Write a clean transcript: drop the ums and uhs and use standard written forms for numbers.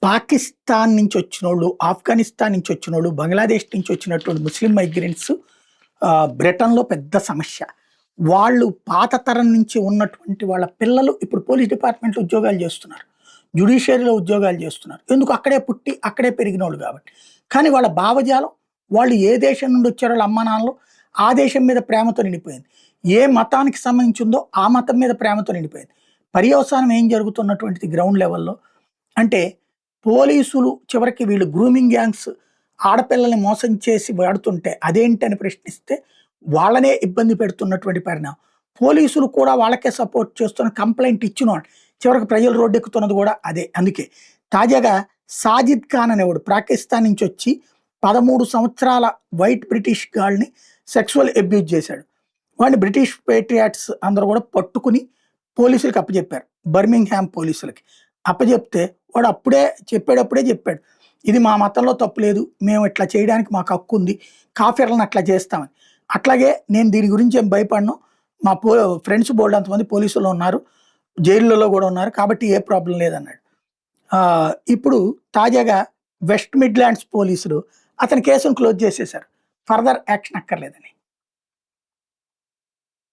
పాకిస్తాన్ నుంచి వచ్చినోళ్ళు, ఆఫ్ఘనిస్తాన్ నుంచి వచ్చినోళ్ళు, బంగ్లాదేశ్ నుంచి వచ్చినటువంటి ముస్లిం మైగ్రెంట్స్ బ్రిటన్‌లో పెద్ద సమస్య. వాళ్ళు పాత తరం నుంచి ఉన్నటువంటి వాళ్ళ పిల్లలు ఇప్పుడు పోలీస్ డిపార్ట్‌మెంట్‌లో ఉద్యోగాలు చేస్తున్నారు. జ్యుడిషియరీలో ఉద్యోగాలు చేస్తున్నారు. ఎందుకు అక్కడే పుట్టి, అక్కడే పెరిగినోళ్ళు కాబట్టి. కానీ వాళ్ళ భావజాలం, వాళ్ళు ఏ దేశం నుండి వచ్చారో వాళ్ళ అమ్మానాన్నలు, ఆ దేశం మీద ప్రేమతో నిండిపోయింది. ఏ మతానికి సంబంధించిందో ఆ మతం మీద ప్రేమతో నిండిపోయింది. పర్యవసానం ఏం జరుగుతున్నటువంటిది గ్రౌండ్ లెవెల్‌లో అంటే పోలీసులు చివరికి వీళ్ళు గ్రూమింగ్ గ్యాంగ్స్ ఆడపిల్లల్ని మోసం చేసి వాడుతుంటే అదేంటని ప్రశ్నిస్తే వాళ్ళనే ఇబ్బంది పెడుతున్నటువంటి పరిణామం. పోలీసులు కూడా వాళ్ళకే సపోర్ట్ చేస్తున్న కంప్లెయింట్ ఇచ్చినోడు చివరికి ప్రజలు రోడ్డెక్కుతున్నది కూడా అదే. అందుకే తాజాగా సాజిద్ ఖాన్ అనేవాడు పాకిస్తాన్ నుంచి వచ్చి 13 సంవత్సరాల వైట్ బ్రిటిష్ గాల్ని సెక్సువల్ అబ్యూజ్ చేశాడు. వాడిని బ్రిటిష్ పేట్రియాట్స్ అందరూ కూడా పట్టుకుని పోలీసులకి అప్పచెప్పారు. బర్మింగ్హామ్ పోలీసులకి అప్పచెప్తే వాడు చెప్పేటప్పుడే చెప్పాడు, ఇది మా మతంలో తప్పు లేదు, మేము ఇట్లా చేయడానికి మాకు హక్కు ఉంది, కాఫీర్లను అట్లా చేస్తామని. అట్లాగే నేను దీని గురించి ఏం భయపడను, మా ఫ్రెండ్స్ బోల్డ్ అంతమంది పోలీసులు ఉన్నారు, జైళ్ళలో కూడా ఉన్నారు, కాబట్టి ఏ ప్రాబ్లం లేదన్నాడు. ఇప్పుడు తాజాగా వెస్ట్ మిడ్లాండ్స్ పోలీసులు అతని కేసును క్లోజ్ చేసేశారు, ఫర్దర్ యాక్షన్ అక్కర్లేదని.